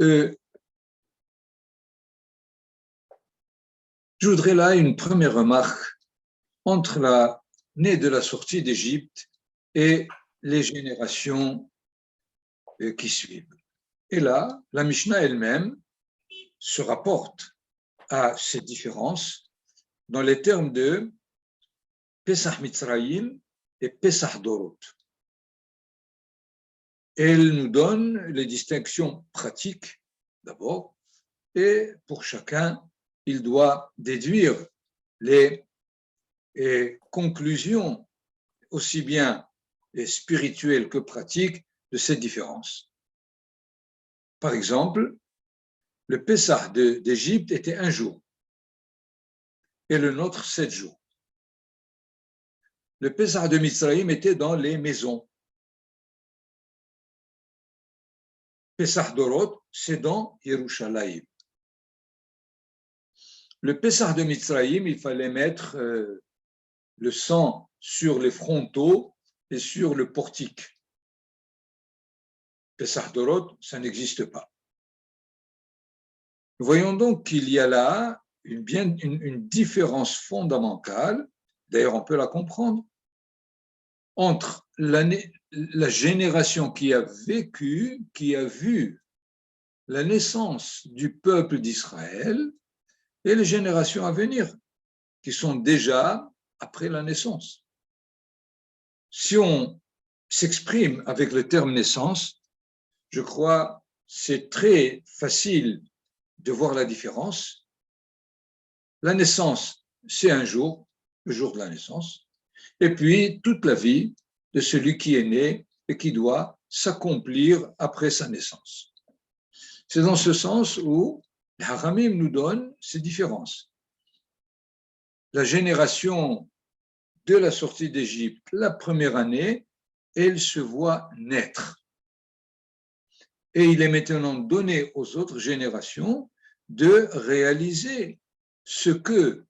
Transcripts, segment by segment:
je voudrais là une première remarque entre l'année de la sortie d'Égypte et les générations qui suivent. Et là, la Mishnah elle-même se rapporte à ces différences dans les termes de Pesach Mitzrayim et Pesach Dorot. Elle nous donne les distinctions pratiques d'abord, et pour chacun, il doit déduire les conclusions aussi bien spirituelles que pratiques de cette différence. Par exemple, le Pessah d'Égypte était 1 jour et le nôtre 7 jours. Le Pessah de Mitzrayim était dans les maisons. Pessah d'Orot, c'est dans Yerushalayim. Le Pessah de Mitzrayim, il fallait mettre le sang sur les frontaux et sur le portique. Pessah d'Orot, ça n'existe pas. Nous voyons donc qu'il y a là une différence fondamentale, d'ailleurs on peut la comprendre, entre la génération qui a vécu, qui a vu la naissance du peuple d'Israël et les générations à venir, qui sont déjà après la naissance. Si on s'exprime avec le terme naissance, je crois c'est très facile de voir la différence. La naissance, c'est 1 jour, le jour de la naissance, et puis toute la vie de celui qui est né et qui doit s'accomplir après sa naissance. C'est dans ce sens où les Haramim nous donnent ces différences. La génération de la sortie d'Égypte, la première année, elle se voit naître. Et il est maintenant donné aux autres générations de réaliser ce que,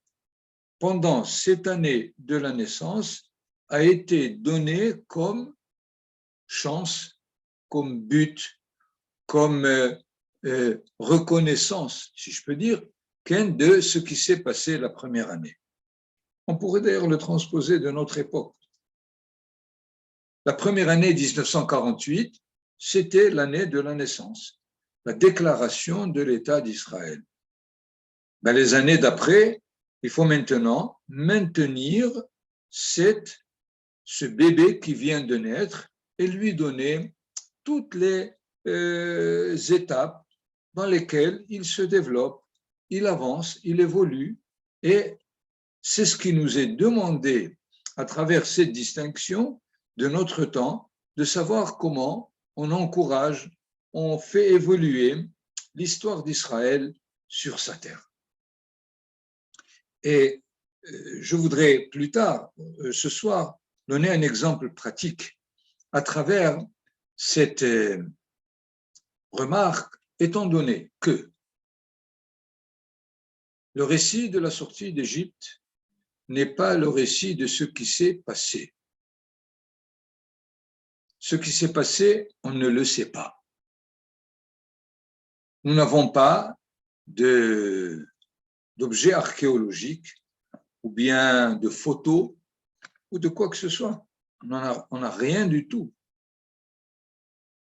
pendant cette année de la naissance, a été donné comme chance, comme but, comme reconnaissance, si je peux dire, de ce qui s'est passé la première année. On pourrait d'ailleurs le transposer de notre époque. La première année 1948, c'était l'année de la naissance, la déclaration de l'État d'Israël. Ben, les années d'après, il faut maintenant maintenir ce bébé qui vient de naître et lui donner toutes les étapes dans lesquelles il se développe, il avance, il évolue, et c'est ce qui nous est demandé à travers cette distinction de notre temps, de savoir comment on encourage, on fait évoluer l'histoire d'Israël sur sa terre. Et je voudrais plus tard, ce soir, donner un exemple pratique à travers cette remarque, étant donné que le récit de la sortie d'Égypte n'est pas le récit de ce qui s'est passé. Ce qui s'est passé, on ne le sait pas. Nous n'avons pas d'objets archéologiques ou bien de photos ou de quoi que ce soit. On n'a rien du tout.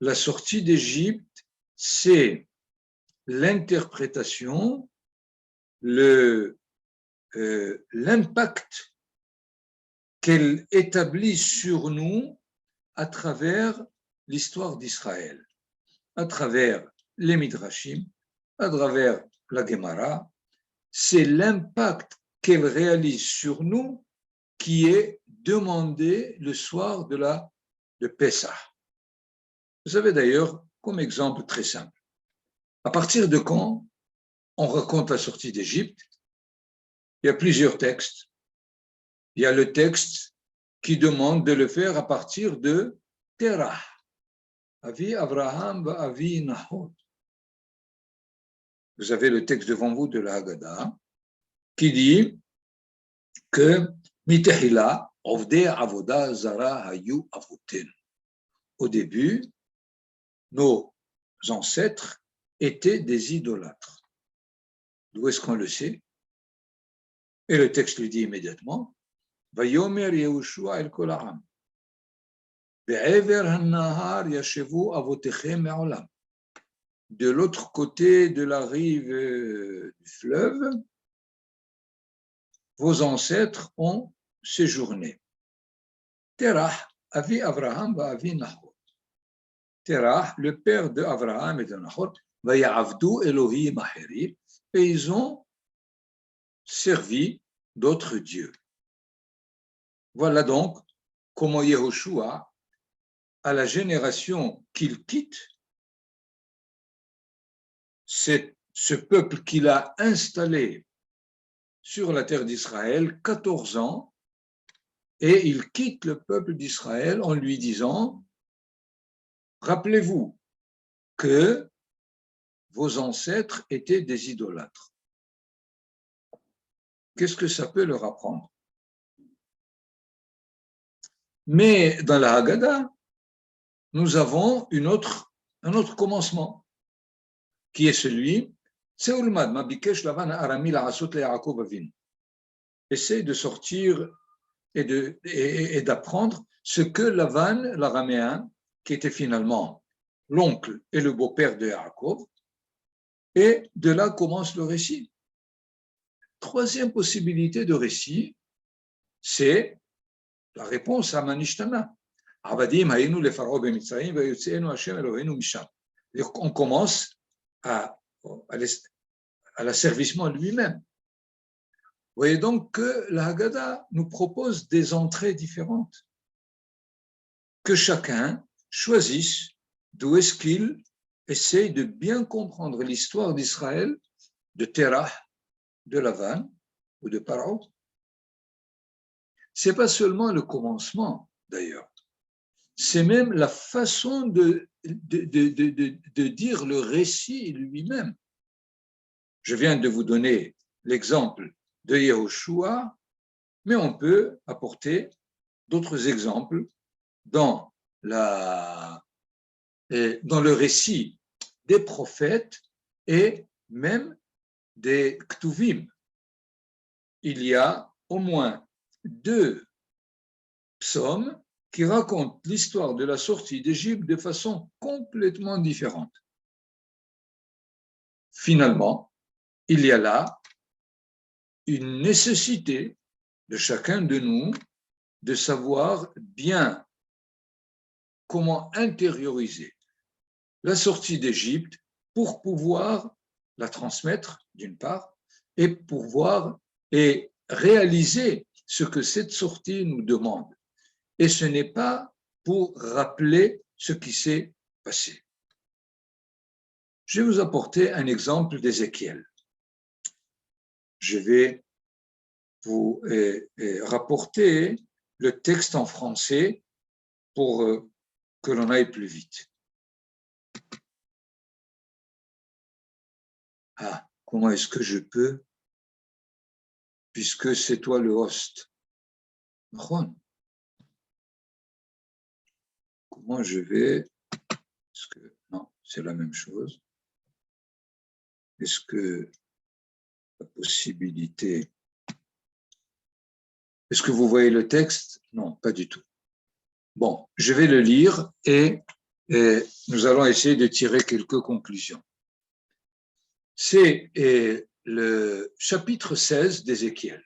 La sortie d'Égypte, c'est l'interprétation, l'impact qu'elle établit sur nous à travers l'histoire d'Israël, à travers les Midrashim, à travers la Gemara. C'est l'impact qu'elle réalise sur nous qui est demandé le soir de Pessah. Vous savez d'ailleurs, comme exemple très simple, à partir de quand on raconte la sortie d'Égypte, il y a plusieurs textes. Il y a le texte qui demande de le faire à partir de Terah, Avi Abraham, Avi Nahor. Vous avez le texte devant vous de la Haggadah qui dit que Mitehila, Ovdei Avoda Zara Hayu Avoten. Au début, nos ancêtres étaient des idolâtres. D'où est-ce qu'on le sait? Et le texte lui dit immédiatement, Vayomer Yehoshua el kol ha'am, be'ever ha'nahar yashevu avotechem me'olam. De l'autre côté de la rive du fleuve, vos ancêtres ont séjourné. Terah, avi Abraham, va avi Nahor. Terah, le père d'Abraham et de Nahor, va ya'avdu Elohim acherim, et ils ont servi d'autres dieux. Voilà donc comment Yehoshua, à la génération qu'il quitte, c'est ce peuple qu'il a installé sur la terre d'Israël 14 ans, et il quitte le peuple d'Israël en lui disant, rappelez-vous que vos ancêtres étaient des idolâtres. Qu'est-ce que ça peut leur apprendre? Mais dans la Haggadah, nous avons un autre commencement, qui est celui, essaye de sortir et d'apprendre ce que Lavan, l'araméen, qui était finalement l'oncle et le beau-père de Yaakov, et de là commence le récit. Troisième possibilité de récit, c'est la réponse à Manishtana. On commence à l'asservissement lui-même. Vous voyez donc que la Haggadah nous propose des entrées différentes. Que chacun choisisse d'où est-ce qu'il essaye de bien comprendre l'histoire d'Israël, de Terah, de Lavan ou de Paro. Ce n'est pas seulement le commencement, d'ailleurs. C'est même la façon de dire le récit lui-même. Je viens de vous donner l'exemple de Yehoshua, mais on peut apporter d'autres exemples dans le récit des prophètes et même des Ktuvim. Il y a au moins 2 psaumes qui racontent l'histoire de la sortie d'Égypte de façon complètement différente. Finalement, il y a là une nécessité de chacun de nous de savoir bien comment intérioriser la sortie d'Égypte pour pouvoir la transmettre d'une part et pouvoir et réaliser ce que cette sortie nous demande. Et ce n'est pas pour rappeler ce qui s'est passé. Je vais vous apporter un exemple d'Ézéchiel. Je vais vous rapporter le texte en français pour que l'on aille plus vite. Ah, comment est-ce que je peux, puisque c'est toi le host? Comment je vais, non, c'est la même chose. Est-ce que la possibilité, est-ce que vous voyez le texte? Non, pas du tout. Bon, je vais le lire et nous allons essayer de tirer quelques conclusions. C'est le chapitre 16 d'Ézéchiel.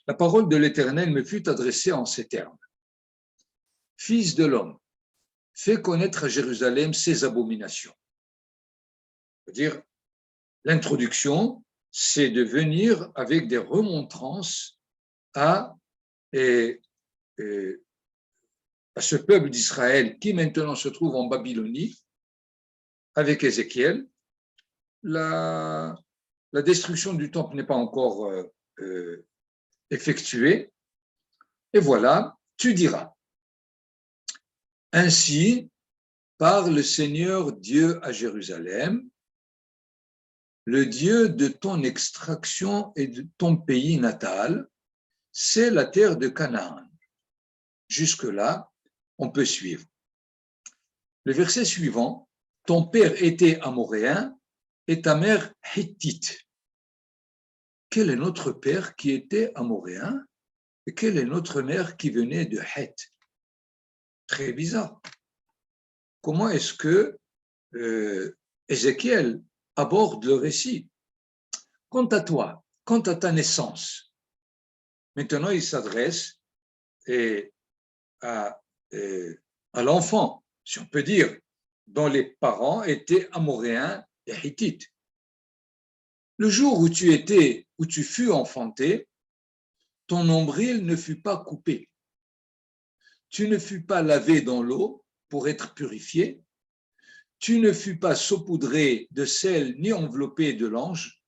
La parole de l'Éternel me fut adressée en ces termes. Fils de l'homme, fais connaître à Jérusalem ses abominations. C'est-à-dire, l'introduction, c'est de venir avec des remontrances à ce peuple d'Israël qui maintenant se trouve en Babylonie, avec Ézéchiel. La destruction du temple n'est pas encore effectuée. Et voilà, tu diras, ainsi parle le Seigneur Dieu à Jérusalem, le Dieu de ton extraction et de ton pays natal, c'est la terre de Canaan. Jusque-là, on peut suivre. Le verset suivant ton père était amoréen et ta mère hittite. Quel est notre père qui était amoréen et quelle est notre mère qui venait de Heth? Très bizarre. Comment est-ce que Ézéchiel aborde le récit? Quant à toi, quant à ta naissance, maintenant il s'adresse à, à l'enfant, si on peut dire, dont les parents étaient amoréens et hittites. Le jour où tu fus enfanté, ton nombril ne fut pas coupé. Tu ne fus pas lavé dans l'eau pour être purifié. Tu ne fus pas saupoudré de sel ni enveloppé de l'ange.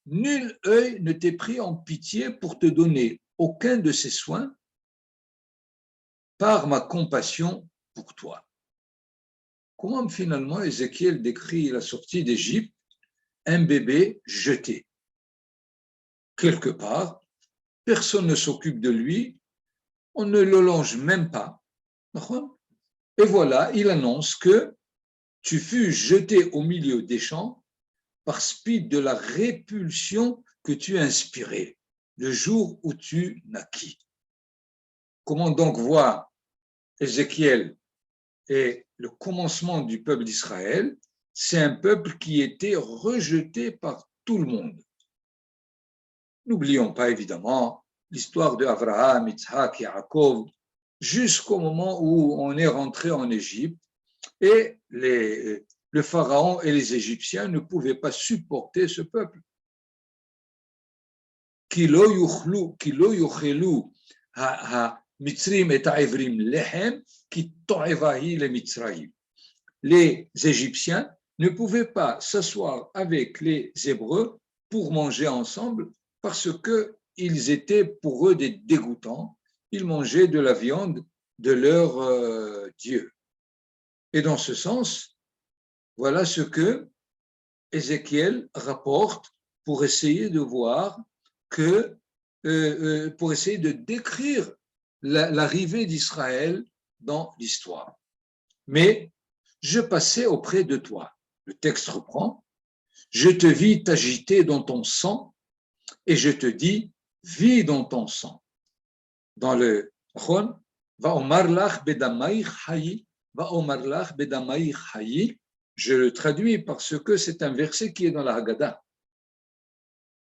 Nul œil ne t'est pris en pitié pour te donner aucun de ces soins par ma compassion pour toi. Comment finalement Ézéchiel décrit la sortie d'Égypte? Un bébé jeté. Quelque part, personne ne s'occupe de lui, on ne le longe même pas. Et voilà, il annonce que tu fus jeté au milieu des champs par suite de la répulsion que tu inspirais le jour où tu naquis. Comment donc voir Ézéchiel et le commencement du peuple d'Israël? C'est un peuple qui était rejeté par tout le monde. N'oublions pas évidemment l'histoire d'Abraham, Yitzhak, Yaakov, jusqu'au moment où on est rentré en Égypte et le pharaon et les Égyptiens ne pouvaient pas supporter ce peuple. Ki lo yuchelu ha-mitzrim et ha'ivrim lehem ki to'evahi le mitzraim. Les Égyptiens ne pouvaient pas s'asseoir avec les Hébreux pour manger ensemble parce qu'ils étaient pour eux des dégoûtants. Ils mangeaient de la viande de leur Dieu. Et dans ce sens, voilà ce que Ézéchiel rapporte pour essayer de voir pour essayer de décrire l'arrivée d'Israël dans l'histoire. Mais je passais auprès de toi. Le texte reprend. Je te vis t'agiter dans ton sang et je te dis, vis dans ton sang. Dans le Khon, va omar lach bedamaïch hayi, va omar lach bedamaïch hayi. Je le traduis parce que c'est un verset qui est dans la Haggadah.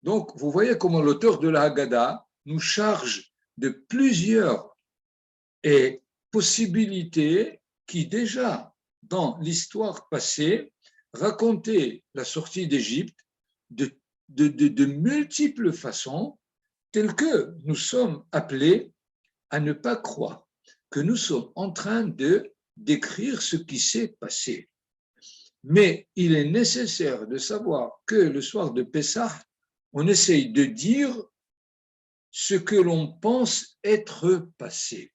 Donc, vous voyez comment l'auteur de la Haggadah nous charge de plusieurs possibilités qui déjà, dans l'histoire passée, racontaient la sortie d'Égypte de multiples façons, telles que nous sommes appelés à ne pas croire que nous sommes en train de décrire ce qui s'est passé. Mais il est nécessaire de savoir que le soir de Pessah, on essaye de dire ce que l'on pense être passé.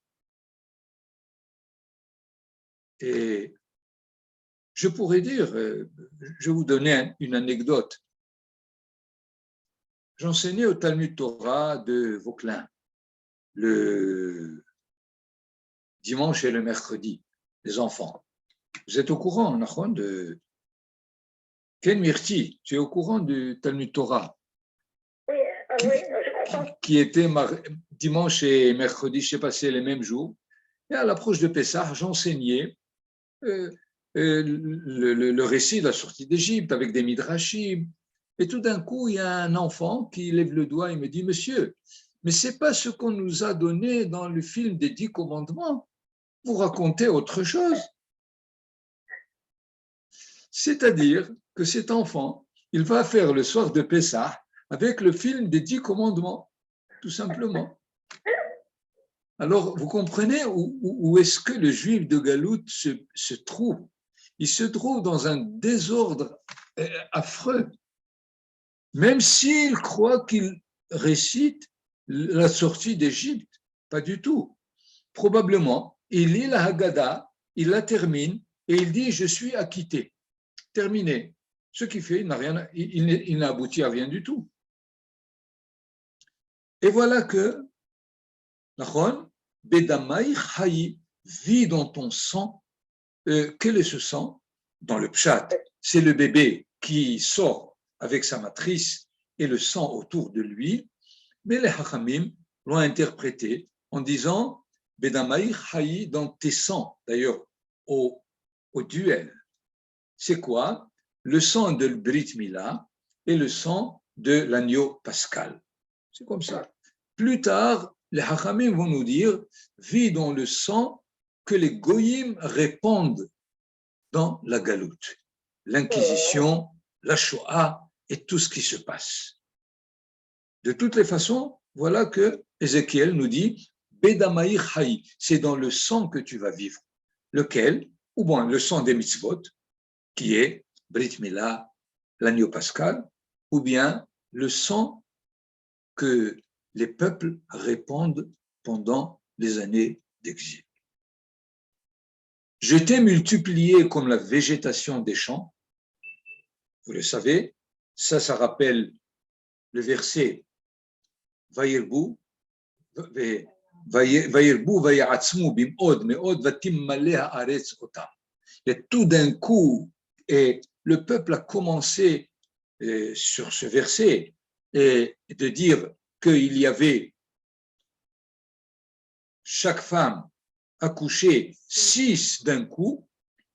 Et je pourrais dire, je vais vous donner une anecdote. J'enseignais au Talmud Torah de Vauclin le dimanche et le mercredi, les enfants. Vous êtes au courant, Nachon, de Ken Mirti, tu es au courant du Talmud Torah? Oui, je comprends. Qui était dimanche et mercredi, je ne sais pas si c'est les mêmes jours. Et à l'approche de Pessah, j'enseignais le récit de la sortie d'Égypte avec des midrashim. Et tout d'un coup, il y a un enfant qui lève le doigt et me dit, monsieur, mais ce n'est pas ce qu'on nous a donné dans le film des 10 commandements. Vous racontez autre chose. C'est-à-dire que cet enfant, il va faire le soir de Pessah avec le film des 10 commandements, tout simplement. Alors, vous comprenez où est-ce que le juif de Galout se trouve? Il se trouve dans un désordre affreux. Même s'il croit qu'il récite la sortie d'Égypte, pas du tout. Probablement, il lit la Haggadah, il la termine et il dit « je suis acquitté ». Terminé. Ce qui fait, il n'a abouti à rien du tout. Et voilà que Nachon, Bedamaï Chayi, vit dans ton sang. Quel est ce sang? dans le pshat, c'est le bébé qui sort avec sa matrice et le sang autour de lui, mais les Hachamim l'ont interprété en disant Bedamaï Haï dans tes sangs, d'ailleurs au duel. C'est quoi? Le sang de Brit Mila et le sang de l'agneau pascal. C'est comme ça. Plus tard, les Hachamim vont nous dire vis dans le sang que les Goyim répandent dans la galoute, l'Inquisition, la Shoah et tout ce qui se passe. De toutes les façons, voilà que Ézéchiel nous dit Bedamaï Haï, c'est dans le sang que tu vas vivre. Lequel? Ou bien le sang des mitzvot, qui est Brit Mila, l'agneau pascal, ou bien le sang que les peuples répandent pendant les années d'exil. Je t'ai multiplié comme la végétation des champs. Vous le savez, ça rappelle le verset Vayirbu, Vayatzmu bim'od, me'od vatimmaleh haaretz otam. Et tout d'un coup, et le peuple a commencé sur ce verset et de dire qu'il y avait chaque femme accouchait 6 d'un coup.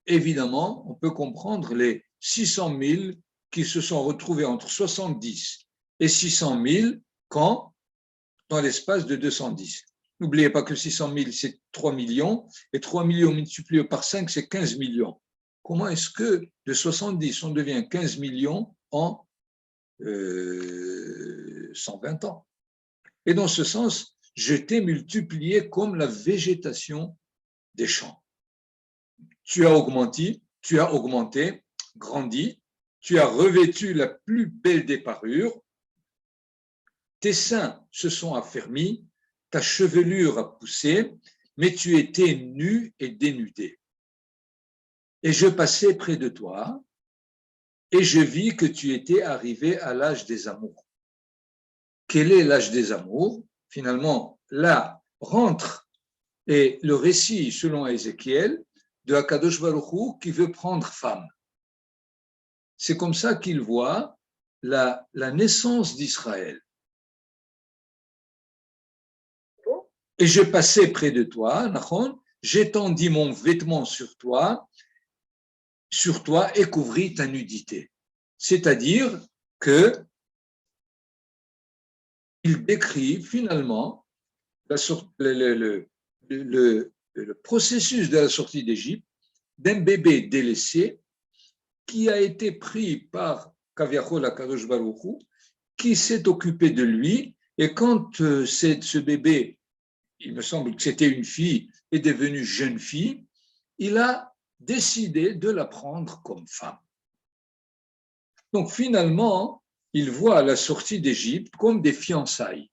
Évidemment, on peut comprendre les 600 000 qui se sont retrouvés entre 70 et 600 000 quand dans l'espace de 210. N'oubliez pas que 600 000, c'est 3 millions, et 3 millions multipliés par 5, c'est 15 millions. Comment est-ce que de 70, on devient 15 millions en 120 ans? Et dans ce sens, je t'ai multiplié comme la végétation des champs. Tu as augmenté, grandi, tu as revêtu la plus belle des parures, tes seins se sont affermis, ta chevelure a poussé, mais tu étais nu et dénudé. Et je passais près de toi, et je vis que tu étais arrivé à l'âge des amours. Quel est l'âge des amours? Finalement, là rentre et le récit, selon Ézéchiel, de Akadosh Baruch Hu qui veut prendre femme. C'est comme ça qu'il voit la naissance d'Israël. Et je passais près de toi, j'étendis mon vêtement sur toi et couvris ta nudité. C'est-à-dire que il décrit finalement le processus de la sortie d'Égypte d'un bébé délaissé qui a été pris par Kaviachol HaKadosh Baruch Hu, qui s'est occupé de lui, et quand ce bébé, il me semble que c'était une fille, est devenue jeune fille, il a décidé de la prendre comme femme. Donc finalement, il voit la sortie d'Égypte comme des fiançailles.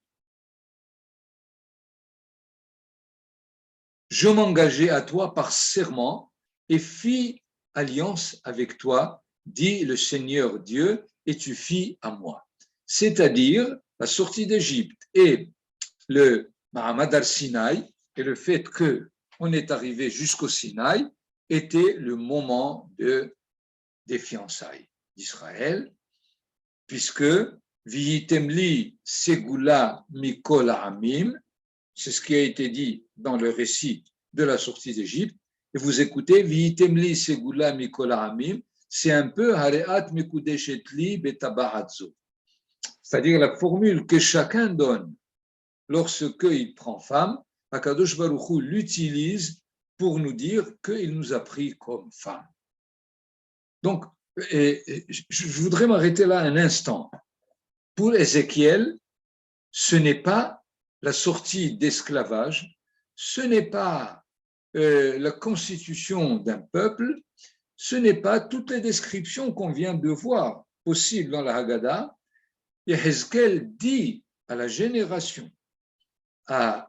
Je m'engageai à toi par serment et fis alliance avec toi, dit le Seigneur Dieu, et tu fis à moi. C'est-à-dire la sortie d'Égypte et le Mahamad al-Sinaï et le fait qu'on est arrivé jusqu'au Sinaï était le moment des fiançailles d'Israël, puisque Vihitemli Segula Mikol Amim, c'est ce qui a été dit dans le récit de la sortie d'Égypte. Et vous écoutez, Vihitemli Segula Mikol Amim, c'est un peu Hareat Mekudeshetli Betabahatzo. C'est-à-dire la formule que chacun donne lorsqu'il prend femme, Akadosh Baruch Hu l'utilise pour nous dire qu'il nous a pris comme femme. Donc, je voudrais m'arrêter là un instant. Pour Ézéchiel, ce n'est pas la sortie d'esclavage, ce n'est pas la constitution d'un peuple, ce n'est pas toutes les descriptions qu'on vient de voir possibles dans la Haggadah. Et Ézéchiel dit à la génération, à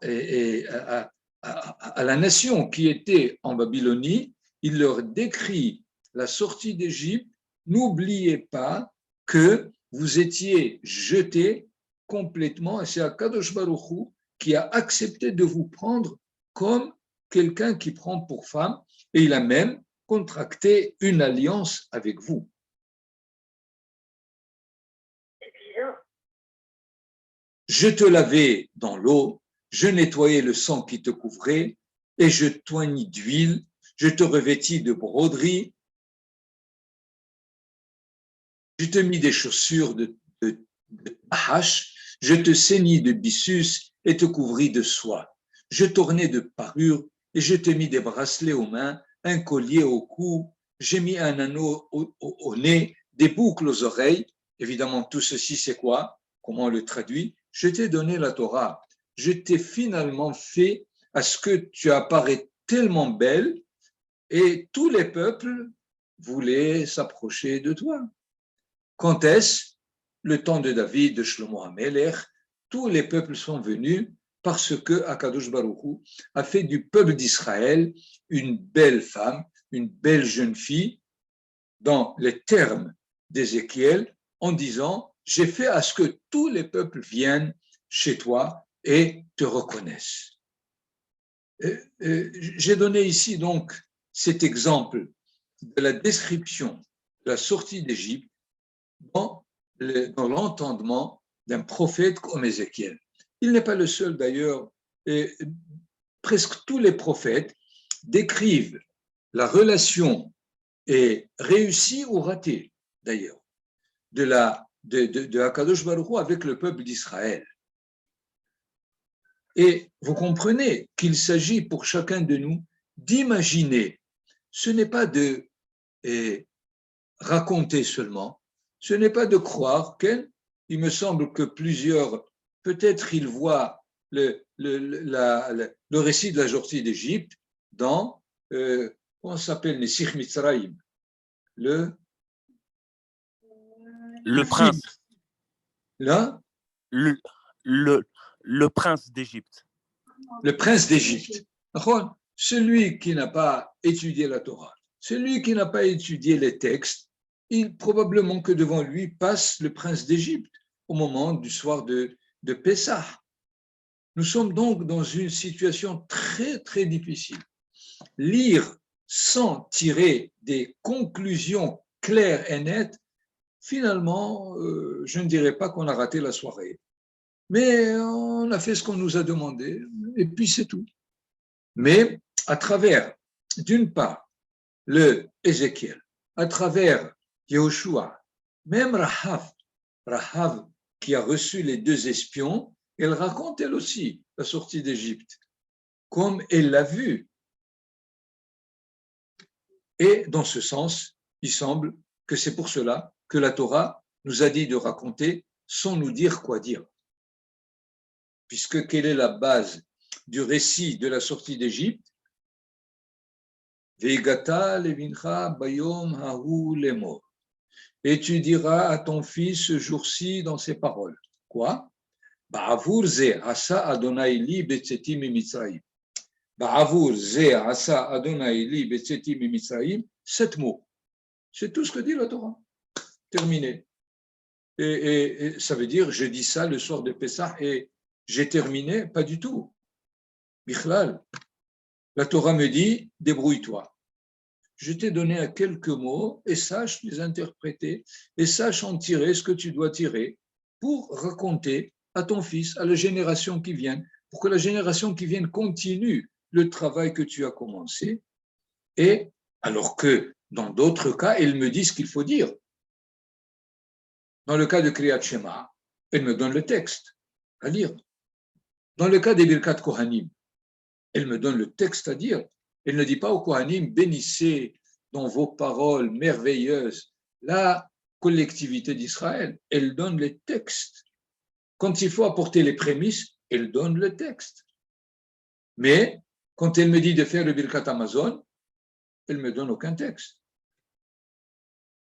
la nation qui était en Babylonie, il leur décrit la sortie d'Égypte. N'oubliez pas que vous étiez jetés complètement, et c'est Akadosh Baruch Hu qui a accepté de vous prendre comme quelqu'un qui prend pour femme, et il a même contracté une alliance avec vous. C'est bizarre. Je te lavai dans l'eau, je nettoyai le sang qui te couvrait, et je t'oignis d'huile, je te revêtis de broderie, je te mis des chaussures de hache, je te ceignis de byssus et te couvris de soie. Je t'ornai de parures et je te mis des bracelets aux mains, un collier au cou, j'ai mis un anneau au nez, des boucles aux oreilles. Évidemment, tout ceci, c'est quoi? Comment on le traduit? Je t'ai donné la Torah. Je t'ai finalement fait à ce que tu apparais tellement belle et tous les peuples voulaient s'approcher de toi. Quand est-ce? Le temps de David, de Shlomo HaMelech, tous les peuples sont venus parce que Akadosh Baruch Hu a fait du peuple d'Israël une belle femme, une belle jeune fille, dans les termes d'Ézéchiel, en disant « J'ai fait à ce que tous les peuples viennent chez toi et te reconnaissent ». J'ai donné ici donc cet exemple de la description de la sortie d'Égypte dans l'entendement d'un prophète comme Ézéchiel. Il n'est pas le seul d'ailleurs, et presque tous les prophètes décrivent la relation, et réussie ou ratée d'ailleurs, de Akadosh Baruch Hu avec le peuple d'Israël. Et vous comprenez qu'il s'agit pour chacun de nous d'imaginer, ce n'est pas de raconter seulement, ce n'est pas de croire qu'il me semble que plusieurs, peut-être ils voient le récit de la sortie d'Égypte dans, comment ça s'appelle, Nesich Mitzrayim, le prince. Là, le prince d'Égypte. Le prince d'Égypte. Celui qui n'a pas étudié la Torah, celui qui n'a pas étudié les textes, probablement que devant lui passe le prince d'Égypte au moment du soir de Pessah. Nous sommes donc dans une situation très, très difficile. Lire sans tirer des conclusions claires et nettes, finalement, je ne dirais pas qu'on a raté la soirée. Mais on a fait ce qu'on nous a demandé, et puis c'est tout. Mais à travers, d'une part, le Ézéchiel, à travers Yehoshua, même Rahav qui a reçu les 2 espions, elle raconte elle aussi la sortie d'Égypte, comme elle l'a vu. Et dans ce sens, il semble que c'est pour cela que la Torah nous a dit de raconter sans nous dire quoi dire. Puisque quelle est la base du récit de la sortie d'Égypte? Veigata levincha bayom hahu lemor. Et tu diras à ton fils ce jour-ci dans ces paroles. Quoi? Ba'avur ze asa Adonai li betzeti mimitzraim. Ba'avur ze asa Adonai li betzeti mimitzraim. 7 mots. C'est tout ce que dit la Torah. Terminé. Et ça veut dire, je dis ça le soir de Pessah et j'ai terminé? Pas du tout. Bichlal. La Torah me dit, débrouille-toi. Je t'ai donné quelques mots et sache les interpréter et sache en tirer ce que tu dois tirer pour raconter à ton fils, à la génération qui vient, pour que la génération qui vient continue le travail que tu as commencé. Et alors que dans d'autres cas, elle me dit ce qu'il faut dire. Dans le cas de Kriyat Shema, elle me donne le texte à lire. Dans le cas des Birkat Kohanim, elle me donne le texte à dire. Elle ne dit pas aux Kohanim, bénissez dans vos paroles merveilleuses la collectivité d'Israël. Elle donne les textes. Quand il faut apporter les prémices, elle donne le texte. Mais quand elle me dit de faire le Birkat Amazon, elle ne me donne aucun texte.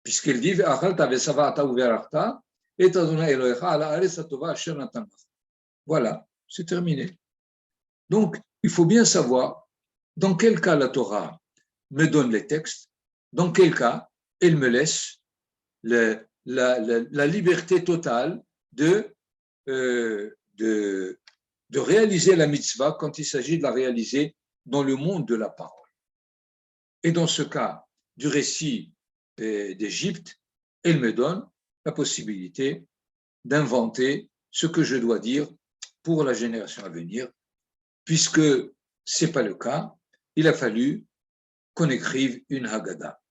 Puisqu'elle dit voilà, c'est terminé. Donc, il faut bien savoir dans quel cas la Torah me donne les textes, dans quel cas elle me laisse la liberté totale de réaliser la mitzvah quand il s'agit de la réaliser dans le monde de la parole. Et dans ce cas du récit d'Égypte, elle me donne la possibilité d'inventer ce que je dois dire pour la génération à venir, puisque ce n'est pas le cas, il a fallu qu'on écrive une Haggadah.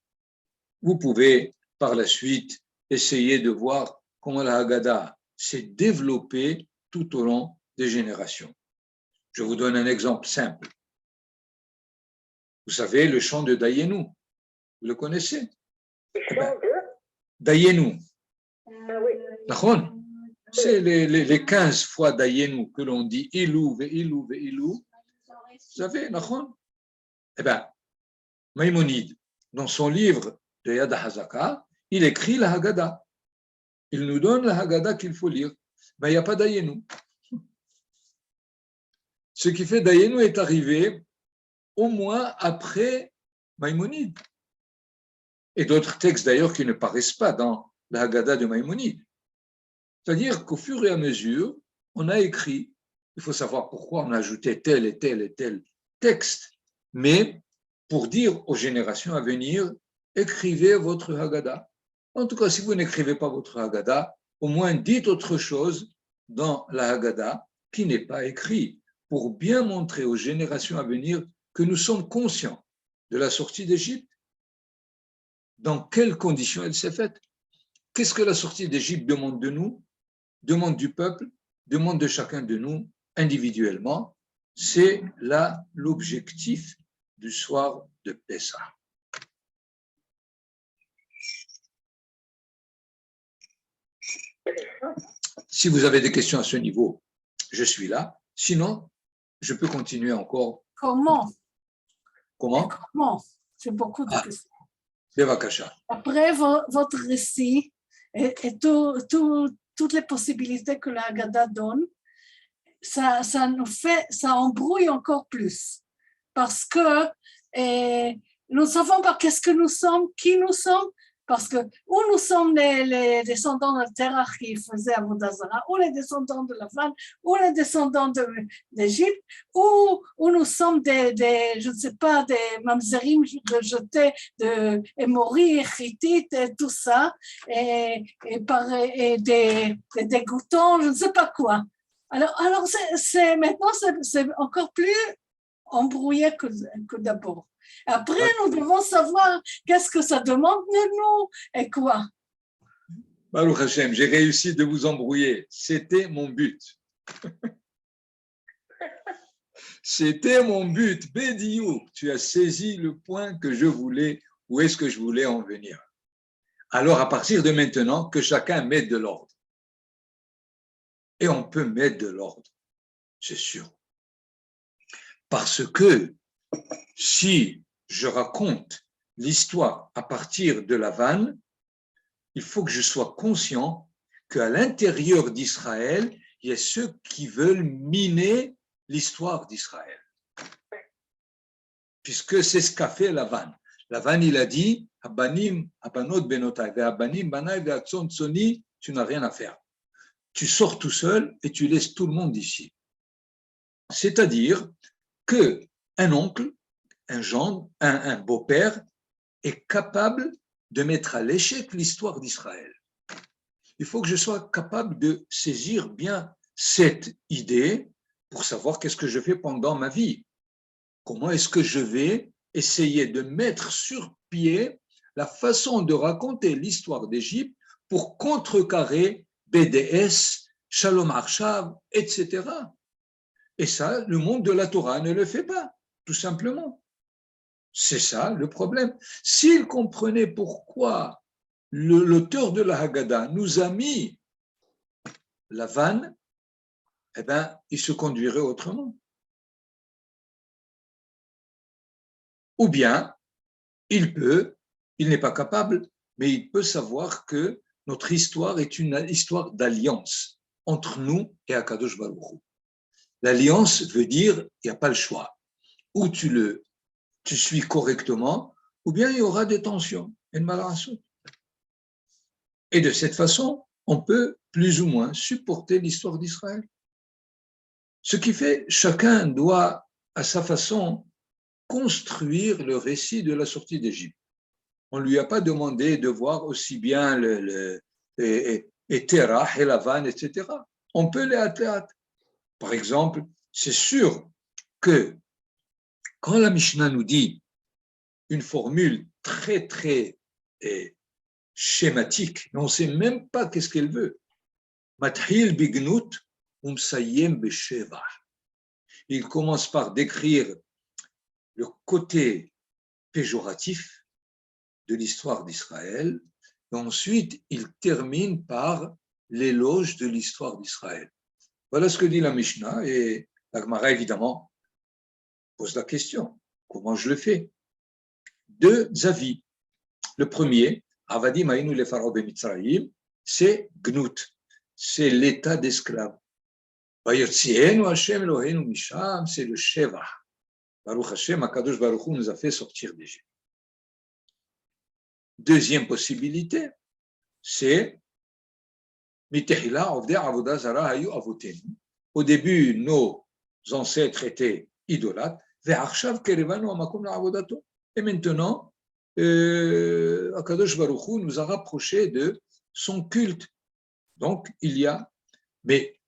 Vous pouvez par la suite essayer de voir comment la Haggadah s'est développée tout au long des générations. Je vous donne un exemple simple. Vous savez, le chant de Dayenu, vous le connaissez? Le chant de... Dayenu, Ah oui. d'accord? C'est les 15 fois Dayenu que l'on dit Ilou, Ve'ilou, Ve'ilou. Vous savez, d'accord? Eh bien, Maïmonide, dans son livre de Yad HaZaka, il écrit la Haggadah. Il nous donne la Haggadah qu'il faut lire. Mais il n'y a pas Dayenu. Ce qui fait Dayenu est arrivé au moins après Maïmonide. Et d'autres textes d'ailleurs qui ne paraissent pas dans la Haggadah de Maïmonide. C'est-à-dire qu'au fur et à mesure, on a écrit, il faut savoir pourquoi on a ajouté tel et tel et tel texte, mais pour dire aux générations à venir, écrivez votre Haggadah. En tout cas, si vous n'écrivez pas votre Haggadah, au moins dites autre chose dans la Haggadah qui n'est pas écrit, pour bien montrer aux générations à venir que nous sommes conscients de la sortie d'Égypte. Dans quelles conditions elle s'est faite? Qu'est-ce que la sortie d'Égypte demande de nous, demande du peuple, demande de chacun de nous individuellement? C'est là l'objectif du soir de Pessah. Si vous avez des questions à ce niveau, je suis là. Sinon, je peux continuer encore. Comment? Comment? Comment? C'est beaucoup de questions. Bevakasha. Après votre récit et toutes les possibilités que la Haggadah donne, ça embrouille encore plus. Parce que nous ne savons pas qu'est-ce que nous sommes, qui nous sommes, parce que ou nous sommes les descendants de Terah qui faisaient Avodah Zarah, ou les descendants de Lavan, ou les descendants d'Égypte, ou nous sommes je ne sais pas, des mamzerim jetés de Émori, Hittite, et tout ça, et des dégoûtants, je ne sais pas quoi. Alors maintenant, c'est encore plus embrouillé que d'abord. Après, nous devons savoir qu'est-ce que ça demande de nous et quoi. Baruch Hashem, j'ai réussi de vous embrouiller. C'était mon but. C'était mon but. Bédiou, tu as saisi le point que je voulais, où est-ce que je voulais en venir. Alors, à partir de maintenant, que chacun mette de l'ordre. Et on peut mettre de l'ordre, c'est sûr. Parce que si je raconte l'histoire à partir de la vanne, il faut que je sois conscient qu'à l'intérieur d'Israël, il y a ceux qui veulent miner l'histoire d'Israël. Puisque c'est ce qu'a fait la vanne. La vanne, il a dit, Abanim, Abanot Benotai, Abanim, Banai, Ve'atson Tsoni, tu n'as rien à faire. Tu sors tout seul et tu laisses tout le monde ici. C'est-à-dire qu'un oncle, un gendre, un beau-père est capable de mettre à l'échec l'histoire d'Israël. Il faut que je sois capable de saisir bien cette idée pour savoir qu'est-ce que je fais pendant ma vie. Comment est-ce que je vais essayer de mettre sur pied la façon de raconter l'histoire d'Égypte pour contrecarrer BDS, Shalom Arshav, etc. Et ça, le monde de la Torah ne le fait pas, tout simplement. C'est ça le problème. S'il comprenait pourquoi l'auteur de la Haggadah nous a mis la vanne, eh bien, il se conduirait autrement. Ou bien, il n'est pas capable, mais il peut savoir que notre histoire est une histoire d'alliance entre nous et Akadosh Baruch Hu. L'alliance veut dire il n'y a pas le choix. Ou tu suis correctement, ou bien il y aura des tensions, une malrassou. Et de cette façon, on peut plus ou moins supporter l'histoire d'Israël. Ce qui fait, chacun doit, à sa façon, construire le récit de la sortie d'Égypte. On ne lui a pas demandé de voir aussi bien et Terah, et Lavan, etc. On peut les atteindre. Par exemple, c'est sûr que quand la Mishnah nous dit une formule très, très schématique, mais on ne sait même pas qu'est-ce qu'elle veut. Mathil bignut umsayem besheva. Il commence par décrire le côté péjoratif de l'histoire d'Israël, et ensuite il termine par l'éloge de l'histoire d'Israël. Voilà ce que dit la Mishnah, et la Gemara, évidemment, pose la question, comment je le fais? Deux avis. Le premier, Avadim Aïnou le Pharaon de Mitzrayim, c'est Gnut, c'est l'état d'esclave. Vayotzienu Hashem Eloheinu Misham, c'est le Sheva. Baruch Hashem, Akadosh Baruch Hu nous a fait sortir d'Égypte. Deuxième possibilité, c'est Mitehila Ovdei Avodah Zara Hayu Avotenu. Au début, nos ancêtres étaient idolâtres. Ve'achshav kerevanu hamakom la'avodato. Et maintenant, Akadosh Baruch Hu nous a rapprochés de son culte. Donc, il y a, mais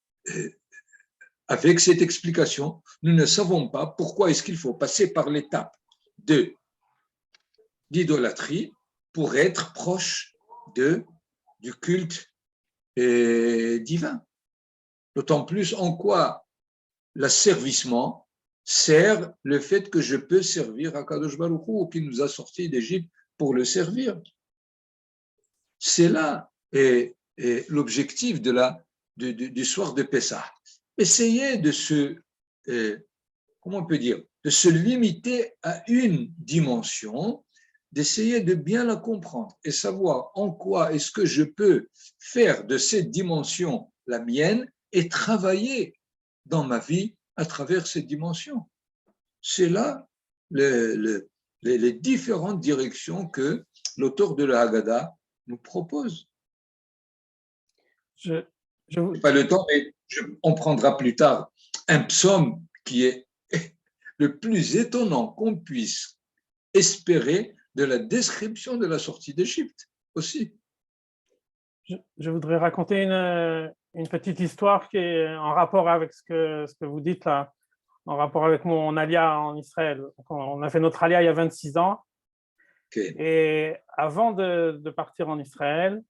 avec cette explication, nous ne savons pas pourquoi est-ce qu'il faut passer par l'étape d'idolâtrie pour être proche du culte divin. D'autant plus en quoi l'asservissement sert le fait que je peux servir Akadosh Baruch Hu qui nous a sortis d'Égypte pour le servir. C'est là l'objectif du soir de Pessah. Essayez de comment on peut dire, de se limiter à une dimension, d'essayer de bien la comprendre et savoir en quoi est-ce que je peux faire de cette dimension la mienne et travailler dans ma vie à travers cette dimension. C'est là les différentes directions que l'auteur de la Haggadah nous propose. Pas le temps, mais on prendra plus tard un psaume qui est le plus étonnant qu'on puisse espérer de la description de la sortie d'Égypte aussi. Je voudrais raconter une petite histoire qui est en rapport avec ce que vous dites là, en rapport avec mon alia en Israël. On a fait notre alia il y a 26 ans. Okay. Et avant de partir en Israël,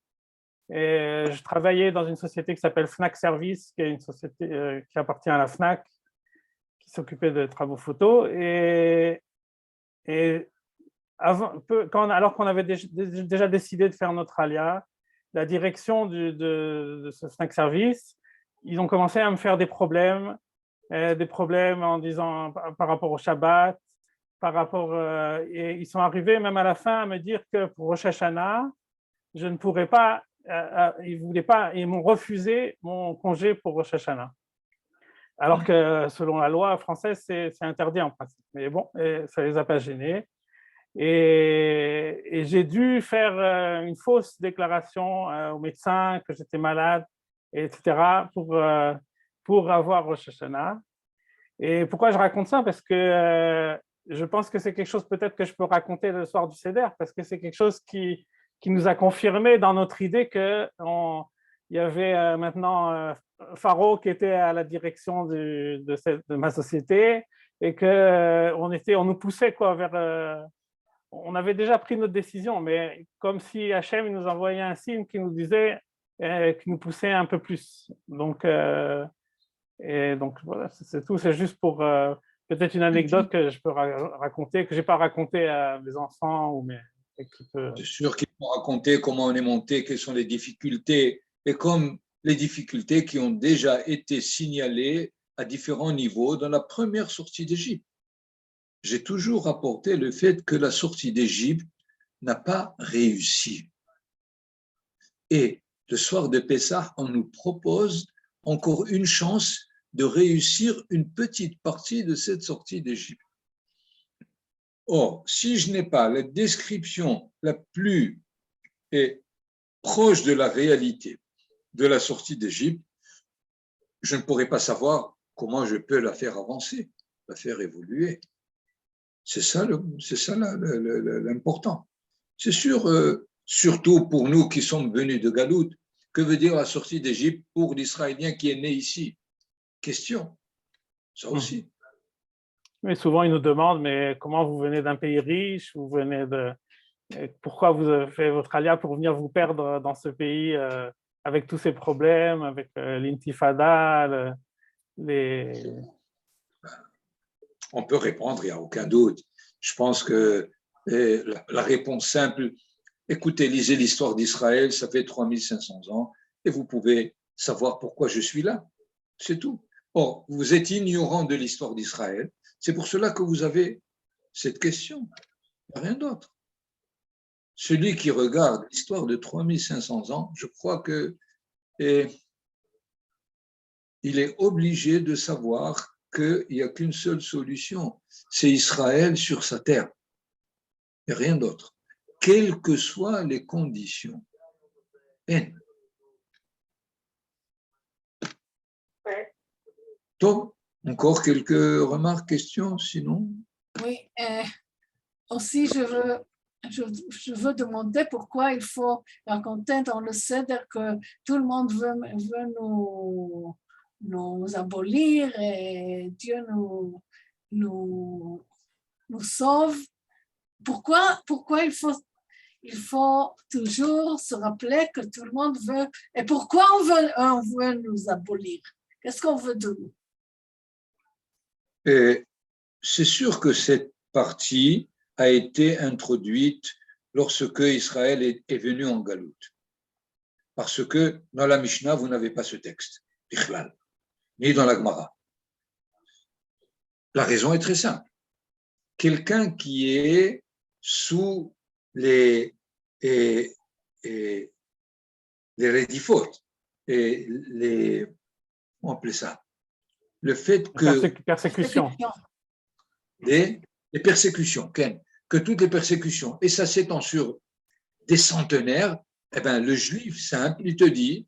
je travaillais dans une société qui s'appelle Fnac Service, qui est une société qui appartient à la Fnac, qui s'occupait de travaux photo. Et alors qu'on avait déjà décidé de faire notre alia, la direction de ce Fnac Service, ils ont commencé à me faire des problèmes en disant par rapport au Shabbat, et ils sont arrivés même à la fin à me dire que pour Rosh Hashanah, je ne pourrais pas, ils m'ont refusé mon congé pour Rosh Hashanah. Alors que selon la loi française, c'est interdit en principe. Mais bon, ça ne les a pas gênés. Et j'ai dû faire une fausse déclaration au médecin que j'étais malade, etc., pour avoir Rosh Hashanah. Et pourquoi je raconte ça? Parce que je pense que c'est quelque chose peut-être que je peux raconter le soir du Seder, parce que c'est quelque chose qui nous a confirmé dans notre idée qu'il y avait maintenant Pharaon qui était à la direction de ma société et qu'on nous poussait quoi, vers… on avait déjà pris notre décision, mais comme si Hachem nous envoyait un signe qui nous disait, qui nous poussait un peu plus. Donc voilà, c'est tout. C'est juste pour peut-être une anecdote que je peux raconter, que je n'ai pas raconté à mes enfants ou mes équipes. C'est sûr qu'ils vont raconter comment on est monté, quelles sont les difficultés, et comme les difficultés qui ont déjà été signalées à différents niveaux dans la première sortie d'Égypte. J'ai toujours rapporté le fait que la sortie d'Égypte n'a pas réussi. Et le soir de Pessah, on nous propose encore une chance de réussir une petite partie de cette sortie d'Égypte. Or, si je n'ai pas la description la plus proche de la réalité de la sortie d'Égypte, je ne pourrai pas savoir comment je peux la faire avancer, la faire évoluer. C'est ça l'important. C'est sûr, surtout pour nous qui sommes venus de Galout, que veut dire la sortie d'Égypte pour l'Israélien qui est né ici? Question. Ça aussi. Mais souvent, ils nous demandent, mais comment vous venez d'un pays riche, pourquoi vous avez fait votre alia pour venir vous perdre dans ce pays avec tous ces problèmes, avec l'intifada, On peut répondre, il n'y a aucun doute. Je pense que la réponse simple, écoutez, lisez l'histoire d'Israël, ça fait 3500 ans, et vous pouvez savoir pourquoi je suis là. C'est tout. Or, vous êtes ignorant de l'histoire d'Israël, c'est pour cela que vous avez cette question. Rien d'autre. Celui qui regarde l'histoire de 3500 ans, je crois que il est obligé de savoir qu'il n'y a qu'une seule solution, c'est Israël sur sa terre. Et rien d'autre. Quelles que soient les conditions. Tom, encore quelques remarques, questions, sinon? Oui, aussi je veux demander pourquoi il faut raconter dans le Seder que tout le monde veut nous abolir et Dieu nous sauve. Pourquoi il faut toujours se rappeler que tout le monde veut, et pourquoi on veut nous abolir? Qu'est-ce qu'on veut de nous? Et c'est sûr que cette partie a été introduite lorsque Israël est venu en Galoute. Parce que dans la Mishnah, vous n'avez pas ce texte, Bichlal, ni dans la Gemara. La raison est très simple. Quelqu'un qui est sous les rédifos, et comment on appelle ça? Le fait que persécution. Les persécutions, que toutes les persécutions, et ça s'étend sur des centenaires, eh bien, le juif simple, il te dit,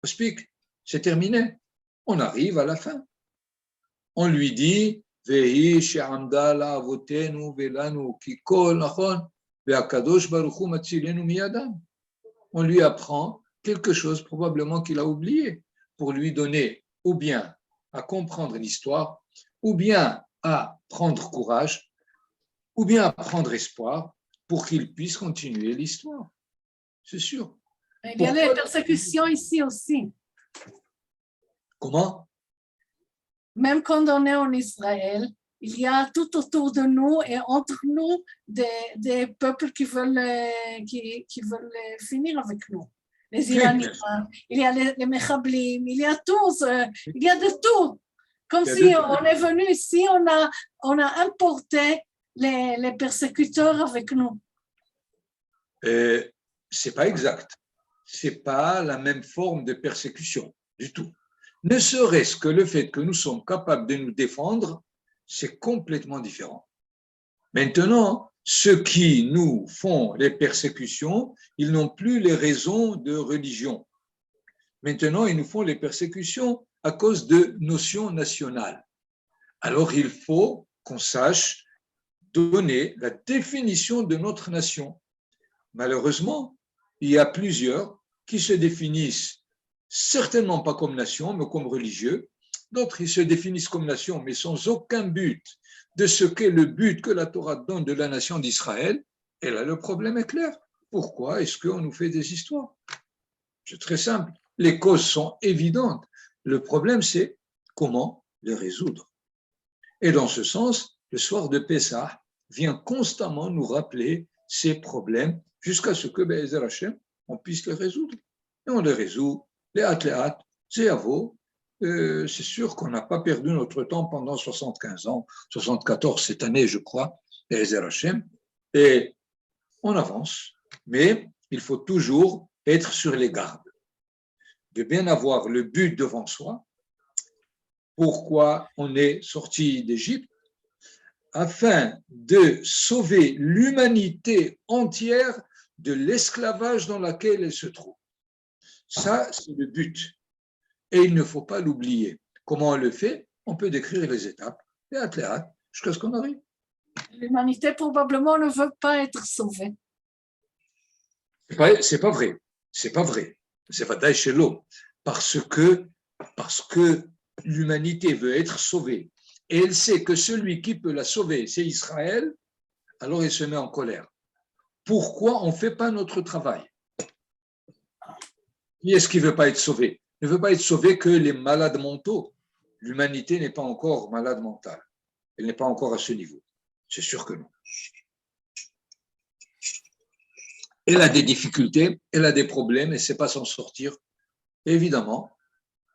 c'est terminé, on arrive à la fin. On lui dit, on lui apprend quelque chose probablement qu'il a oublié pour lui donner ou bien à comprendre l'histoire, ou bien à prendre courage, ou bien à prendre espoir pour qu'il puisse continuer l'histoire. C'est sûr. Il y a les persécutions ici aussi. Comment? Même quand on est en Israël, il y a tout autour de nous et entre nous des peuples qui veulent finir avec nous. Les Iraniens, il y a les Mechablim, il y a tous, il y a de tout. Comme si on est venu ici, on a importé les persécuteurs avec nous. C'est pas exact. C'est pas la même forme de persécution du tout. Ne serait-ce que le fait que nous sommes capables de nous défendre, c'est complètement différent. Maintenant, ceux qui nous font les persécutions, ils n'ont plus les raisons de religion. Maintenant, ils nous font les persécutions à cause de notions nationales. Alors, il faut qu'on sache donner la définition de notre nation. Malheureusement, il y a plusieurs qui se définissent certainement pas comme nation, mais comme religieux. D'autres, ils se définissent comme nation, mais sans aucun but de ce qu'est le but que la Torah donne de la nation d'Israël. Et là, le problème est clair. Pourquoi est-ce qu'on nous fait des histoires? C'est très simple. Les causes sont évidentes. Le problème, c'est comment les résoudre. Et dans ce sens, le soir de Pessah vient constamment nous rappeler ces problèmes jusqu'à ce que, Be'ezer Hashem, on puisse les résoudre. Et on les résout, les hâte, c'est à vous. C'est sûr qu'on n'a pas perdu notre temps pendant 75 ans, 74 cette année, je crois, Be'ezer Hashem, et on avance. Mais il faut toujours être sur les gardes, de bien avoir le but devant soi. Pourquoi on est sorti d'Égypte? Afin de sauver l'humanité entière de l'esclavage dans lequel elle se trouve. Ça, c'est le but. Et il ne faut pas l'oublier. Comment on le fait? On peut décrire les étapes, les hâte, jusqu'à ce qu'on arrive. L'humanité probablement ne veut pas être sauvée. C'est pas vrai. C'est pas vrai. C'est pas chez l'homme. Parce que l'humanité veut être sauvée et elle sait que celui qui peut la sauver, c'est Israël, alors elle se met en colère. Pourquoi on ne fait pas notre travail? Qui est-ce qui ne veut pas être sauvé? Ne veut pas être sauvé que les malades mentaux. L'humanité n'est pas encore malade mentale. Elle n'est pas encore à ce niveau. C'est sûr que non. Elle a des difficultés, elle a des problèmes, elle ne sait pas s'en sortir. Évidemment,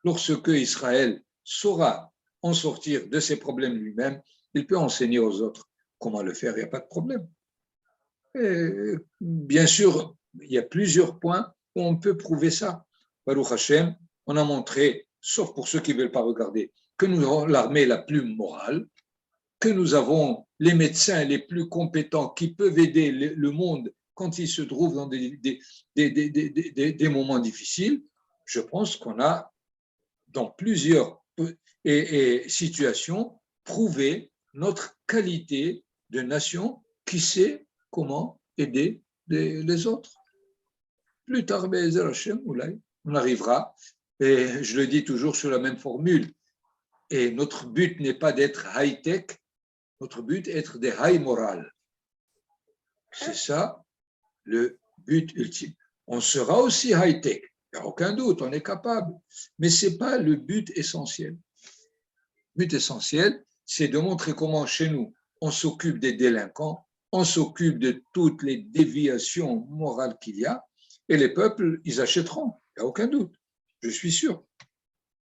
lorsque Israël saura en sortir de ses problèmes lui-même, il peut enseigner aux autres comment le faire, il n'y a pas de problème. Et bien sûr, il y a plusieurs points où on peut prouver ça. Baruch Hashem, on a montré, sauf pour ceux qui ne veulent pas regarder, que nous avons l'armée la plus morale, que nous avons les médecins les plus compétents qui peuvent aider le monde quand il se trouve dans des moments difficiles. Je pense qu'on a, dans plusieurs situations, prouvé notre qualité de nation qui sait comment aider les autres. Plus tard, on arrivera, et je le dis toujours sur la même formule, et notre but n'est pas d'être high-tech, notre but est d'être des high moral. C'est ça le but ultime. On sera aussi high-tech, il n'y a aucun doute, on est capable, mais ce n'est pas le but essentiel. Le but essentiel, c'est de montrer comment chez nous, on s'occupe des délinquants, on s'occupe de toutes les déviations morales qu'il y a, et les peuples, ils achèteront, il n'y a aucun doute, je suis sûr.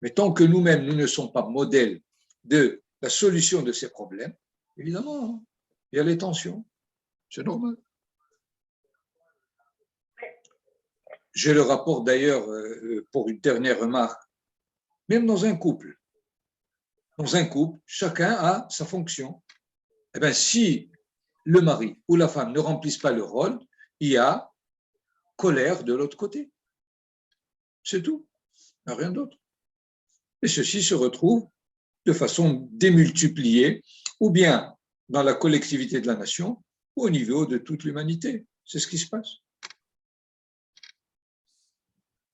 Mais tant que nous-mêmes, nous ne sommes pas modèles de la solution de ces problèmes, évidemment, il y a les tensions, c'est normal. J'ai le rapport d'ailleurs pour une dernière remarque, même dans un couple, chacun a sa fonction. Eh bien, si le mari ou la femme ne remplissent pas le rôle, il y a colère de l'autre côté. C'est tout, il n'y a rien d'autre. Et ceci se retrouve de façon démultipliée, ou bien dans la collectivité de la nation, ou au niveau de toute l'humanité. C'est ce qui se passe.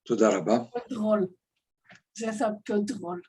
Toda Rabba. Drôle. C'est un peu drôle.